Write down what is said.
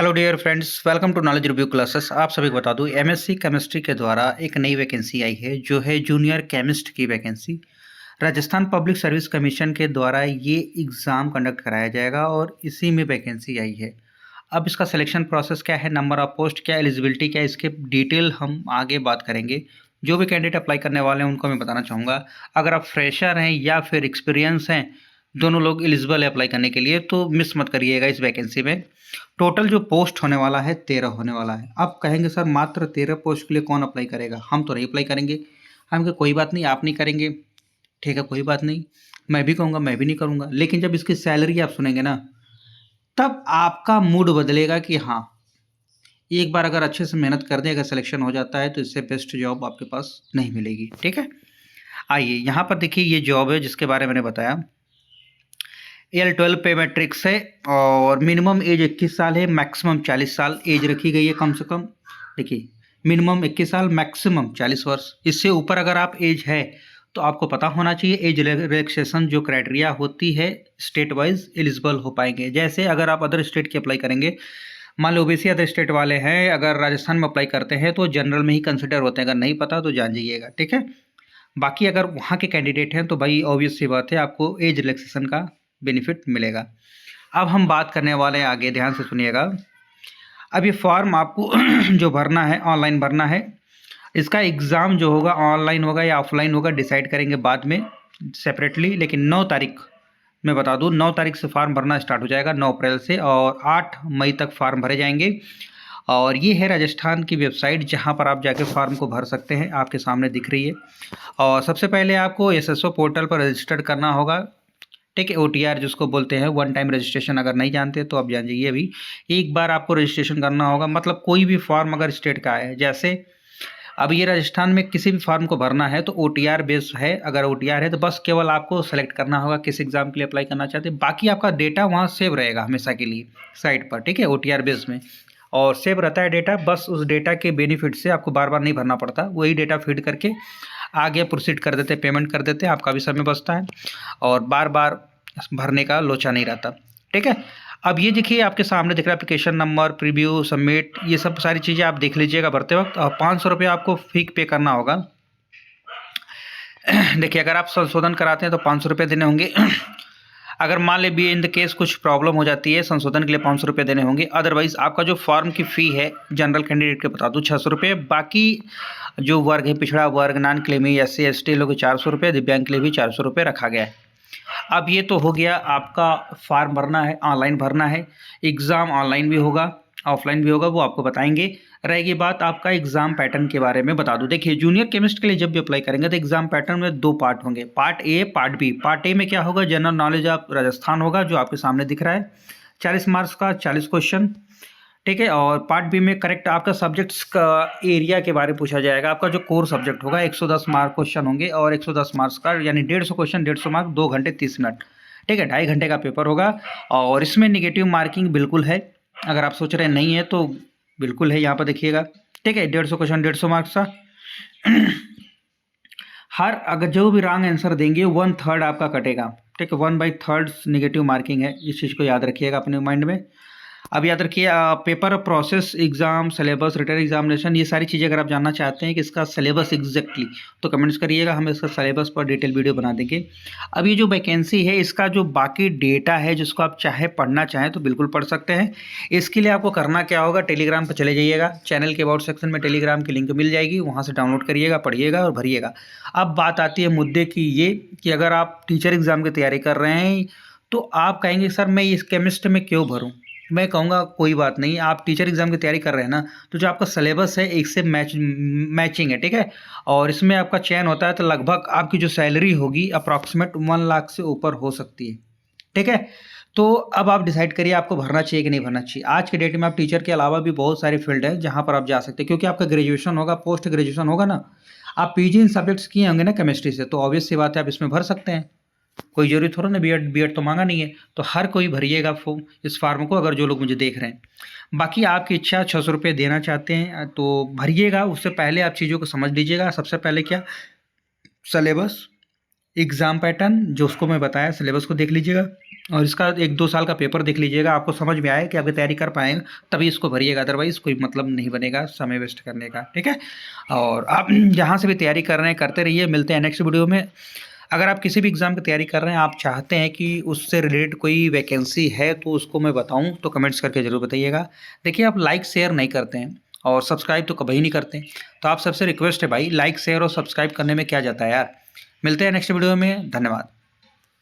Hello dear friends, welcome to Knowledge Review Classes. आप सभी को बता दूं, एमएससी केमिस्ट्री के द्वारा एक नई वैकेंसी आई है जो है जूनियर केमिस्ट की vacancy. Rajasthan public service commission के द्वारा ये एग्ज़ाम कंडक्ट कराया जाएगा और इसी में वैकेंसी आई है। अब इसका सिलेक्शन प्रोसेस क्या है, नंबर ऑफ पोस्ट क्या, एलिजिबिलिटी क्या, इसके डिटेल हम आगे बात करेंगे। जो भी कैंडिडेट अप्लाई करने वाले हैं उनको मैं बताना चाहूँगा, अगर आप फ्रेशर हैं या फिर एक्सपीरियंस हैं, दोनों लोग एलिजिबल है अप्लाई करने के लिए, तो मिस मत करिएगा इस वैकेंसी में। टोटल जो पोस्ट होने वाला है 13 होने वाला है। अब कहेंगे सर मात्र 13 पोस्ट के लिए कौन अप्लाई करेगा, हम तो नहीं अप्लाई करेंगे। हम कहे कोई बात नहीं, आप नहीं करेंगे, ठीक है कोई बात नहीं, मैं भी कहूँगा मैं भी नहीं करूँगा। लेकिन जब इसकी सैलरी आप सुनेंगे ना, तब आपका मूड बदलेगा कि हाँ, एक बार अगर अच्छे से मेहनत कर दें, अगर सिलेक्शन हो जाता है तो इससे बेस्ट जॉब आपके पास नहीं मिलेगी। ठीक है, आइए यहाँ पर देखिए, ये जॉब है जिसके बारे में मैंने बताया। L12 पे मैट्रिक्स है और मिनिमम एज 21 साल है, मैक्सिमम 40 साल एज रखी गई है कम से कम। देखिए, मिनिमम 21 साल, मैक्सिमम 40 वर्ष। इससे ऊपर अगर आप एज है तो आपको पता होना चाहिए एज रिलैक्सेशन जो क्राइटेरिया होती है स्टेट वाइज एलिजिबल हो पाएंगे। जैसे अगर आप अदर स्टेट की अप्लाई करेंगे, मान लो ओबीसी अदर स्टेट वाले हैं, अगर राजस्थान में अप्लाई करते हैं तो जनरल में ही कंसिडर होते हैं, अगर नहीं पता तो जान जाइएगा। ठीक है, बाकी अगर वहाँ के कैंडिडेट हैं तो भाई ऑब्वियस सी बात है, आपको एज रिलैक्सेशन का बेनिफिट मिलेगा। अब हम बात करने वाले हैं आगे, ध्यान से सुनिएगा। अब ये फॉर्म आपको जो भरना है, ऑनलाइन भरना है। इसका एग्ज़ाम जो होगा ऑनलाइन होगा या ऑफलाइन होगा डिसाइड करेंगे बाद में सेपरेटली। लेकिन 9 तारीख मैं बता दूं, 9 तारीख से फॉर्म भरना स्टार्ट हो जाएगा, 9 अप्रैल से, और 8 मई तक फॉर्म भरे जाएंगे। और ये है राजस्थान की वेबसाइट जहां पर आप जाके फॉर्म को भर सकते हैं, आपके सामने दिख रही है। और सबसे पहले आपको एसएसओ पोर्टल पर रजिस्टर्ड करना होगा। ठीक है, OTR जिसको बोलते हैं, वन टाइम रजिस्ट्रेशन। अगर नहीं जानते तो आप जान जाइए, अभी एक बार आपको रजिस्ट्रेशन करना होगा। मतलब कोई भी फॉर्म अगर स्टेट का है, जैसे अब ये राजस्थान में किसी भी फॉर्म को भरना है तो OTR बेस है। अगर OTR है तो बस केवल आपको सेलेक्ट करना होगा किस एग्ज़ाम के लिए अप्लाई करना चाहते हैं। बाकी आपका डेटा वहाँ सेव रहेगा हमेशा के लिए साइट पर। ठीक है, OTR बेस में और सेव रहता है डेटा। बस उस डेटा के बेनिफिट से आपको बार बार नहीं भरना पड़ता, वही डेटा फीड करके आगे प्रोसीड कर देते, पेमेंट कर देते, आपका भी समय बचता है और बार बार भरने का लोचा नहीं रहता। ठीक है, अब ये देखिए आपके सामने दिख रहा है एप्लीकेशन नंबर, प्रीव्यू, सबमिट, ये सब सारी चीज़ें आप देख लीजिएगा भरते वक्त। 500 रुपये आपको फी पे करना होगा। देखिए, अगर आप संशोधन कराते हैं तो 500 रुपये देने होंगे। अगर मान ले भी इन द केस कुछ प्रॉब्लम हो जाती है, संशोधन के लिए 500 रुपये देने होंगे। अदरवाइज आपका जो फॉर्म की फ़ी है जनरल कैंडिडेट के बता दूँ 600 रुपये। बाकी जो वर्ग है, पिछड़ा वर्ग, नॉन क्लेमी, SC ST लोग 400 रुपये, दिव्यांग के लिए भी 400 रुपये रखा गया है। अब ये तो हो गया, आपका फॉर्म भरना है, ऑनलाइन भरना है। एग्ज़ाम ऑनलाइन भी होगा, ऑफलाइन भी होगा, वो आपको बताएंगे। रहेगी बात आपका एग्ज़ाम पैटर्न के बारे में बता दूं। देखिए, जूनियर केमिस्ट के लिए जब भी अप्लाई करेंगे तो एग्ज़ाम पैटर्न में 2 पार्ट होंगे, part A, part B. Part A में क्या होगा, जनरल नॉलेज ऑफ राजस्थान होगा जो आपके सामने दिख रहा है, 40 मार्क्स का 40 क्वेश्चन। ठीक है, और पार्ट बी में करेक्ट आपका सब्जेक्ट्स का एरिया के बारे में पूछा जाएगा। आपका जो कोर सब्जेक्ट होगा, 110 मार्क क्वेश्चन होंगे और 110 मार्क्स का यानी 150 क्वेश्चन, 150 मार्क, 2 घंटे 30 मिनट। ठीक है, 2.5 घंटे का पेपर होगा। और इसमें नेगेटिव मार्किंग बिल्कुल है, अगर आप सोच रहे हैं नहीं है तो बिल्कुल है, यहाँ पर देखिएगा। ठीक है, 150 क्वेश्चन, 150 मार्क्स का। हर अगर जो भी रॉन्ग आंसर देंगे 1/3 आपका कटेगा। ठीक है, 1/3 नेगेटिव मार्किंग है, इस चीज़ को याद रखिएगा अपने माइंड में। अब याद रखिए, paper process, exam, syllabus, written examination, ये सारी चीज़ें अगर आप जानना चाहते हैं कि इसका सिलेबस एग्जैक्टली, तो कमेंट्स करिएगा, हम इसका सिलेबस पर डिटेल वीडियो बना देंगे। अब ये जो वैकेंसी है, इसका जो बाकी डेटा है जिसको आप चाहे पढ़ना चाहें तो बिल्कुल पढ़ सकते हैं। इसके लिए आपको करना क्या होगा, टेलीग्राम पर चले जाइएगा, चैनल के अबाउट सेक्शन में टेलीग्राम की लिंक मिल जाएगी, वहाँ से डाउनलोड करिएगा, पढ़िएगा और भरिएगा। अब बात आती है मुद्दे की, ये कि अगर आप टीचर एग्ज़ाम की तैयारी कर रहे हैं तो आप कहेंगे सर मैं इस केमिस्ट में क्यों भरूँ। मैं कहूँगा कोई बात नहीं, आप टीचर एग्ज़ाम की तैयारी कर रहे हैं ना, तो जो आपका सिलेबस है एक से मैचिंग है। ठीक है, और इसमें आपका चयन होता है तो लगभग आपकी जो सैलरी होगी अप्रॉक्सीमेट 1 लाख से ऊपर हो सकती है। ठीक है, तो अब आप डिसाइड करिए आपको भरना चाहिए कि नहीं भरना चाहिए। आज के डेट में आप टीचर के अलावा भी बहुत सारे फील्ड है जहाँ पर आप जा सकते हैं, क्योंकि आपका ग्रेजुएशन होगा, पोस्ट ग्रेजुएशन होगा ना, आप PG इन सब्जेक्ट्स किए होंगे ना केमिस्ट्री से, तो ऑब्वियस सी बात है आप इसमें भर सकते हैं। कोई ज़रूरी थोड़ा ना बीएड तो मांगा नहीं है, तो हर कोई भरिएगा इस फार्म को, अगर जो लोग मुझे देख रहे हैं। बाकी आपकी इच्छा, 600 रुपये देना चाहते हैं तो भरिएगा। उससे पहले आप चीज़ों को समझ लीजिएगा। सबसे पहले क्या, सिलेबस, एग्ज़ाम पैटर्न जो उसको मैं बताया, सिलेबस को देख लीजिएगा। और इसका 1-2 साल का पेपर देख लीजिएगा, आपको समझ में आए कि अगर तैयारी कर पाएँ तभी इसको भरिएगा, अदरवाइज़ कोई मतलब नहीं बनेगा समय वेस्ट करने का, ठीक है? और आप जहाँ से भी तैयारी कर रहे हैं, करते रहिए, मिलते हैं नेक्स्ट वीडियो में। अगर आप किसी भी एग्ज़ाम की तैयारी कर रहे हैं, आप चाहते हैं कि उससे रिलेटेड कोई वैकेंसी है तो उसको मैं बताऊँ, तो कमेंट्स करके ज़रूर बताइएगा। देखिए, आप लाइक, शेयर नहीं करते हैं और सब्सक्राइब तो कभी नहीं करते। तो आप सबसे रिक्वेस्ट है भाई, लाइक, शेयर और सब्सक्राइब करने में क्या जाता है यार। मिलते हैं नेक्स्ट वीडियो में, धन्यवाद।